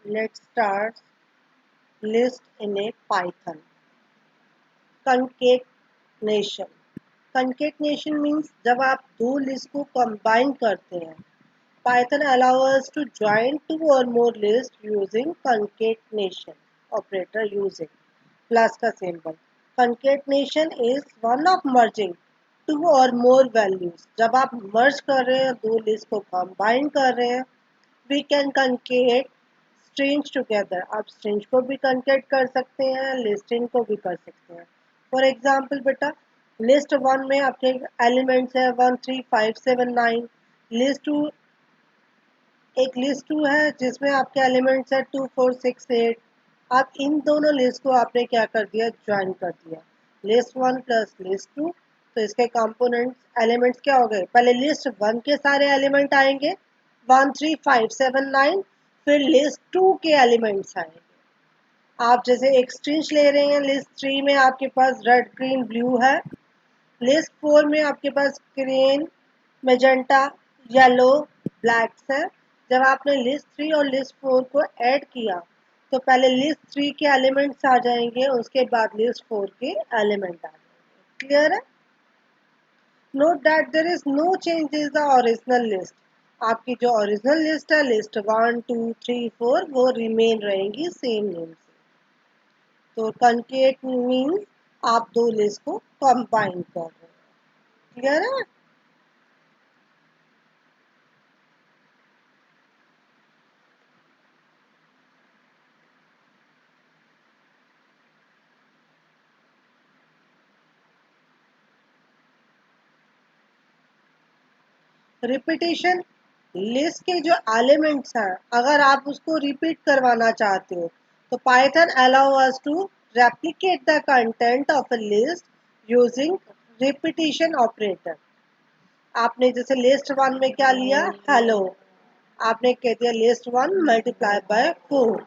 Let's start list in a Python. Concatenation. Concatenation means जब आप दो लिस्ट को कंबाइन करते हैं. Python allows us to join two or more lists using concatenation operator using plus का symbol. Concatenation is one of merging two or more values. जब आप merge कर रहे हैं, दो लिस्ट को कंबाइन कर रहे हैं, we can concate strings together. आप स्ट्रिंग्स को भी कंकेट कर सकते हैं, लिस्टिंग को भी कर सकते हैं. फॉर एग्जाम्पल बेटा, लिस्ट 1 में आपके एलिमेंट्स है 1 3 5 7 9. लिस्ट 2 एक लिस्ट 2 है जिसमें आपके एलिमेंट्स है 2 4 6 8. आप इन दोनों लिस्ट को आपने क्या कर दिया, ज्वाइन कर दिया. लिस्ट 1 प्लस लिस्ट 2, तो इसके कंपोनेंट्स एलिमेंट्स क्या हो गए, पहले लिस्ट 1 के सारे एलिमेंट आएंगे 1 3 5 7 9, फिर लिस्ट 2 के एलिमेंट्स आएंगे. आप जैसे एक स्ट्रिंग ले रहे हैं, लिस्ट 3 में आपके पास रेड ग्रीन ब्लू है, लिस्ट 4 में आपके पास ग्रीन मैजेंटा येलो ब्लैक्स है. जब आपने लिस्ट 3 और लिस्ट 4 को ऐड किया तो पहले लिस्ट 3 के एलिमेंट्स आ जाएंगे, उसके बाद लिस्ट 4 के एलिमेंट आ जाएंगे. क्लियर है? Note that there is no change in the original list. आपकी जो ओरिजिनल लिस्ट है लिस्ट 1 2 3 4 वो रिमेन रहेंगी सेम नेम से. तो कंकेट मीन्स आप दो लिस्ट को कंबाइन कर रहे हैं. क्लियर है? रिपीटेशन, लिस्ट के जो एलिमेंट्स हैं अगर आप उसको रिपीट करवाना चाहते हो तो Python allow us to replicate the content of a list using repetition operator. आपने जैसे लिस्ट 1 में क्या लिया, हेलो, आपने कह दिया लिस्ट 1 मल्टीप्लाई बाय 4,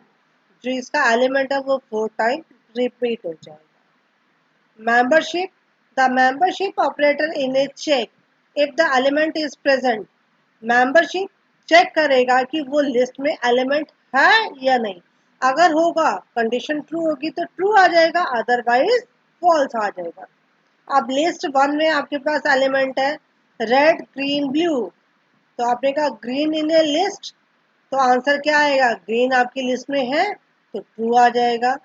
जो इसका एलिमेंट है वो 4 टाइम रिपीट हो जाएगा. Membership, the membership operator in a check if the element is present. Membership check करेगा कि वो लिस्ट में एलिमेंट है या नहीं. अगर होगा, कंडीशन ट्रू होगी तो ट्रू आ जाएगा, अदरवाइज फॉल्स आ जाएगा. अब लिस्ट 1 में आपके पास एलिमेंट है रेड ग्रीन ब्लू, तो आपने कहा ग्रीन इन ए लिस्ट, तो आंसर क्या आएगा, ग्रीन आपकी लिस्ट में है तो ट्रू आ जाएगा.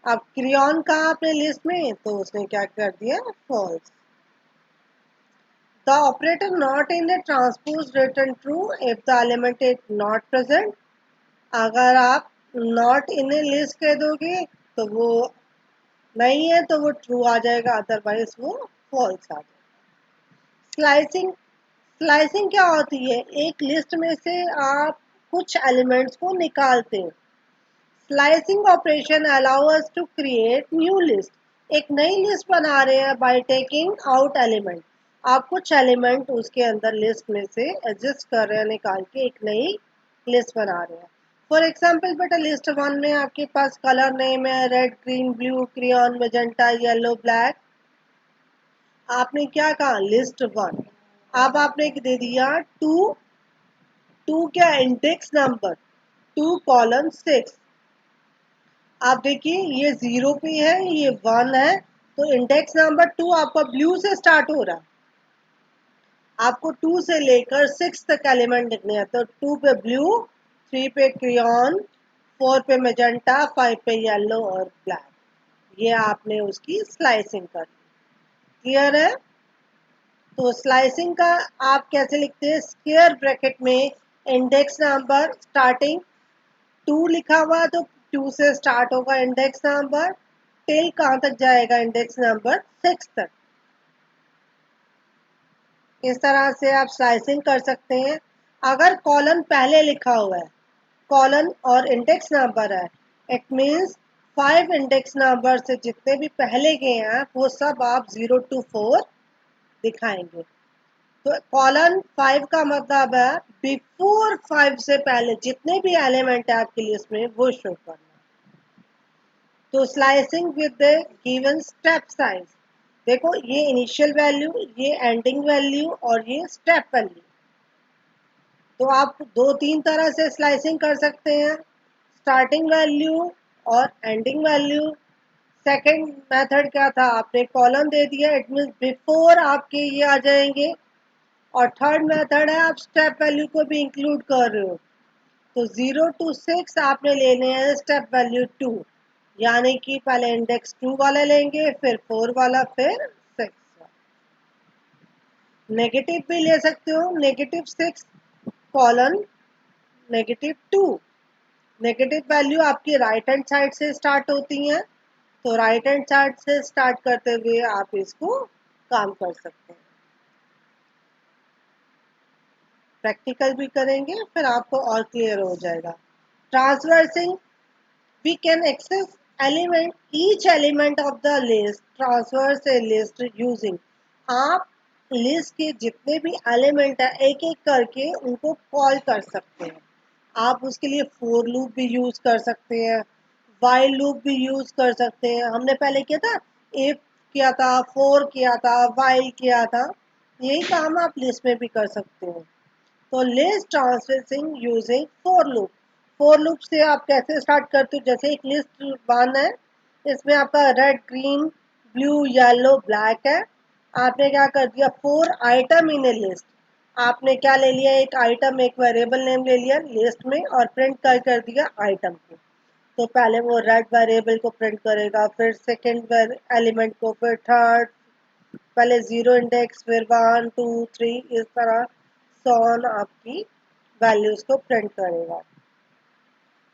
अब क्रियॉन कहा आपने लिस्ट में, तो उसने क्या कर दिया, false. The operator not in the transpose return true if the element is not present. अगर आप नॉट इन ए लिस्ट कह दोगे तो वो नहीं है तो वो ट्रू आ जाएगा, अदरवाइज वो फॉल्स आ जाएगा. स्लाइसिंग, स्लाइसिंग क्या होती है, एक लिस्ट में से आप कुछ एलिमेंट्स को निकालते हैं. Slicing operation allow us to create new list. एक नई लिस्ट बना रहे हैं बाय टेकिंग आउट एलिमेंट. आप कुछ एलिमेंट उसके अंदर लिस्ट में से एडजस्ट कर रहे हैं, निकाल के एक नई लिस्ट बना रहे हैं. फॉर एग्जाम्पल बेटा, लिस्ट 1 में आपके पास कलर नेम है red green blue crayon magenta yellow black. आपने क्या कहा, लिस्ट 1. अब आपने दे दिया 2, 2 क्या इंडेक्स नंबर 2 कॉलम 6. आप देखिए ये 0 पे है, ये 1 है, तो इंडेक्स नंबर 2 आपका ब्लू से स्टार्ट हो रहा है. आपको 2 से लेकर 6 तक एलिमेंट लिखने हैं, तो 2 पे ब्लू, 3 पे क्रियॉन, 4 पे मैजेंटा, 5 पे येलो और ब्लैक. ये आपने उसकी स्लाइसिंग कर दी. क्लियर है? तो स्लाइसिंग का आप कैसे लिखते हैं, स्क्वायर ब्रैकेट में इंडेक्स नंबर स्टार्टिंग 2 लिखा हुआ तो 2 से स्टार्ट होगा इंडेक्स नंबर, टिल कहाँ तक जाएगा, इंडेक्स नंबर 6 तक. इस तरह से आप स्लाइसिंग कर सकते हैं. अगर कॉलन पहले लिखा हुआ है, कॉलन और इंडेक्स नंबर है, इट मीन्स 5 इंडेक्स नंबर से जितने भी पहले गए हैं वो सब आप 0 to 4 दिखाएंगे. तो कॉलन 5 का मतलब है बिफोर 5 से पहले जितने भी एलिमेंट है आपकी लिस्ट में वो शो करना. तो slicing with the given step size, देखो ये इनिशियल वैल्यू, ये एंडिंग वैल्यू और ये स्टेप वैल्यू. तो आप 2-3 तरह से स्लाइसिंग कर सकते हैं. स्टार्टिंग वैल्यू और एंडिंग वैल्यू। सेकंड मेथड क्या था, आपने कॉलम दे दिया, इट मीन्स बिफोर आपके ये आ जाएंगे। और थर्ड मेथड है आप स्टेप वैल्यू को भी इंक्लूड कर रहे हो, तो 0 to 6 आपने लेने हैं स्टेप वैल्यू 2, यानी कि पहले इंडेक्स 2 वाला लेंगे, फिर 4 वाला, फिर 6। नेगेटिव भी ले सकते हो, -6 कॉलन -2। नेगेटिव वैल्यू आपकी राइट हैंड साइड से स्टार्ट होती हैं, तो राइट हैंड साइड से स्टार्ट करते हुए आप इसको काम कर सकते हैं। प्रैक्टिकल भी करेंगे फिर आपको और क्लियर हो जाएगा। Traversing, we can access each element of the list, transverse a list using, आप लिस्ट के जितने भी एलिमेंट है एक एक करके उनको कॉल कर सकते हैं। आप उसके लिए फोर लूप भी यूज कर सकते हैं, वाइल लूप भी यूज कर सकते हैं। हमने पहले किया था, इफ किया था, फोर किया था, वाइल किया था, यही काम आप लिस्ट में भी कर सकते हो। तो list traversing using for loop. For loop से आप कैसे स्टार्ट करते हो, जैसे एक लिस्ट वन है, इसमें आपका red, green, blue, yellow, black है। आपने क्या कर दिया, फोर आइटम इन ए लिस्ट। आपने क्या ले लिया, एक आइटम, एक वेरिएबल नेम ले लिया लिस्ट में और प्रिंट कर दिया आइटम को। तो पहले वो रेड वेरिएबल को प्रिंट करेगा, फिर सेकेंड एलिमेंट को, फिर थर्ड, पहले 0 इंडेक्स, फिर 1 2 3, इस तरह सॉन आपकी वैल्यूज को प्रिंट करेगा।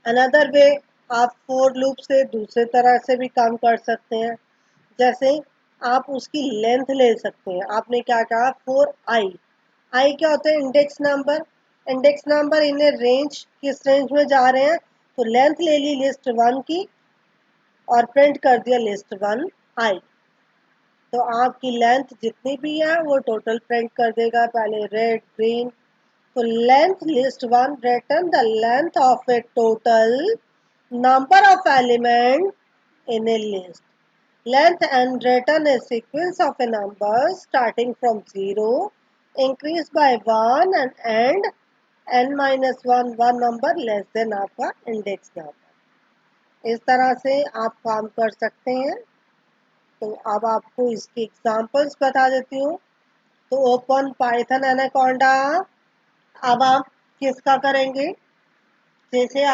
अनदर वे, आप फोर लूप से दूसरे तरह से भी काम कर सकते हैं। जैसे आप उसकी लेंथ ले सकते हैं। आपने क्या कहा, फोर आई। आई क्या होता है, index number. Index number in range, किस रेंज में जा रहे हैं, तो लेंथ ले ली लिस्ट वन की और प्रिंट कर दिया लिस्ट वन आई। तो आपकी लेंथ जितनी भी है वो टोटल प्रिंट कर देगा, पहले रेड, ग्रीन। तो length list one return the length of A total number of element in a list. Length and return a sequence of a number starting from 0, increase by 1 and end n minus 1, one number less than आपका index number। इस तरह से आप काम कर सकते हैं। तो अब आपको इसके एग्जांपल्स बता देती हूँ। तो ओपन पाइथन एनाकोंडा। अब आप किसका करेंगे, जैसे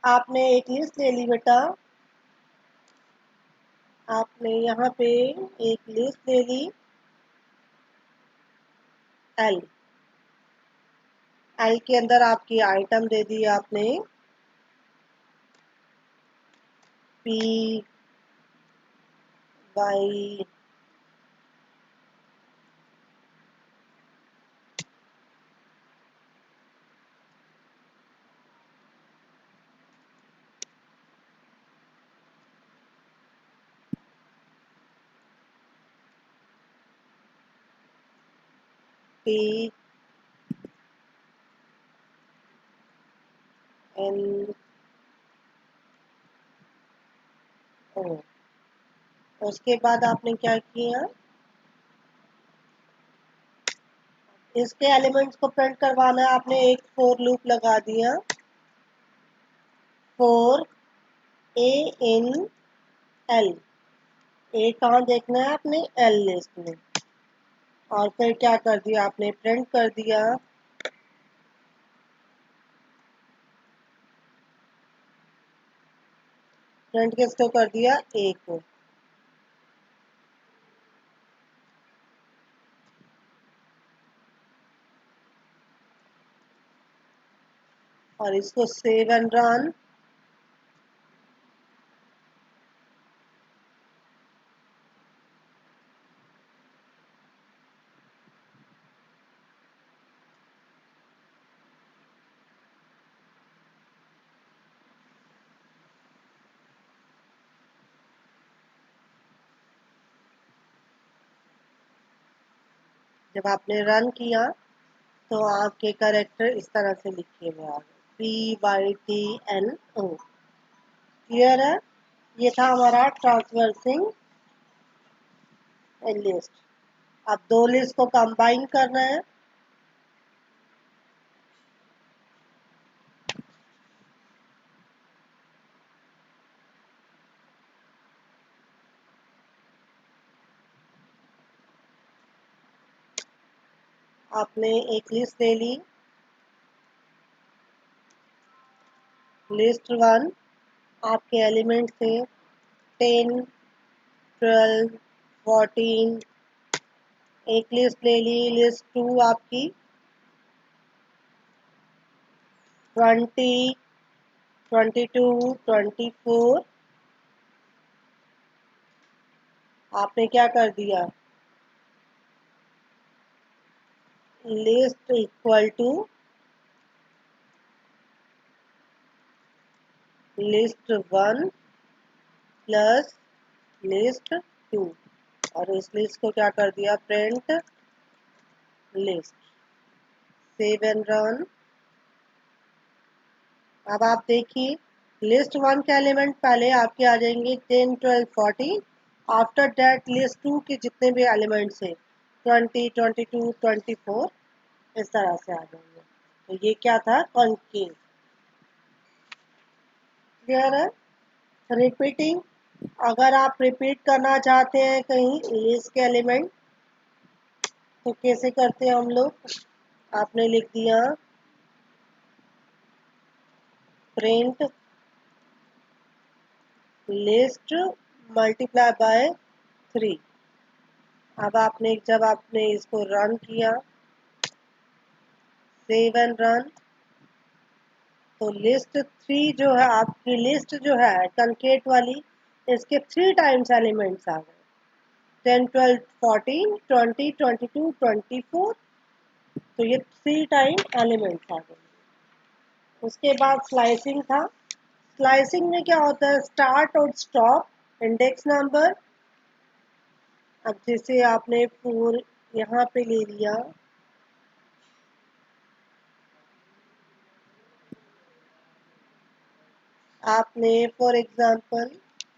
आपने एक लिस्ट ले ली बेटा, आपने यहाँ पे एक लिस्ट ले ली एल। एल के अंदर आपकी आइटम दे दी आपने P Y P N O. उसके बाद आपने क्या किया, इसके एलिमेंट्स को प्रिंट करवाना है, आपने एक फोर लूप लगा दिया, फोर ए इन एल। ए कहाँ देखना है आपने, एल लिस्ट में। और फिर क्या कर दिया आपने, प्रिंट कर दिया प्रिंट किसको कर दिया, ए को। और इसको सेव एंड रन। जब आपने रन किया तो आपके करेक्टर इस तरह से लिखे हुए आ गए, PYTNO। क्लियर है, ये था हमारा ट्रांसवर्सिंग लिस्ट। अब दो लिस्ट को कंबाइन करना है। आपने एक लिस्ट ले ली, लिस्ट 1 आपके एलिमेंट थे 10, 12, 14। एक लिस्ट ले ली, लिस्ट 2 आपकी 20, 22, 24। आपने क्या कर दिया, list equal to list 1 plus list 2, और इस लिस्ट को क्या कर दिया, print list. Save and run. अब आप देखिए, लिस्ट 1 के एलिमेंट पहले आपके आ जाएंगे 10, 12, 14। आफ्टर दैट लिस्ट 2 के जितने भी एलिमेंट्स हैं 20, 22, 24 इस तरह से आ जाएंगे। तो ये क्या था, कॉन्केव। क्लियर है। रिपीटिंग, अगर आप रिपीट करना चाहते हैं कहीं लिस्ट के एलिमेंट तो कैसे करते हैं हम लोग, आपने लिख दिया प्रिंट लिस्ट मल्टीप्लाई बाय 3। अब जब आपने इसको रन किया, सेव एंड रन, तो लिस्ट 3 जो है आपकी, लिस्ट जो है कंकेट वाली, इसके 3 टाइम्स एलिमेंट्स आ गए, 10, 12, 14, 20, 22, 24। तो ये 3 टाइम एलिमेंट्स आ गए। उसके बाद स्लाइसिंग था। स्लाइसिंग में क्या होता है, स्टार्ट और स्टॉप इंडेक्स नंबर। अब जैसे आपने 4 यहाँ पे ले लिया, आपने फॉर एग्जांपल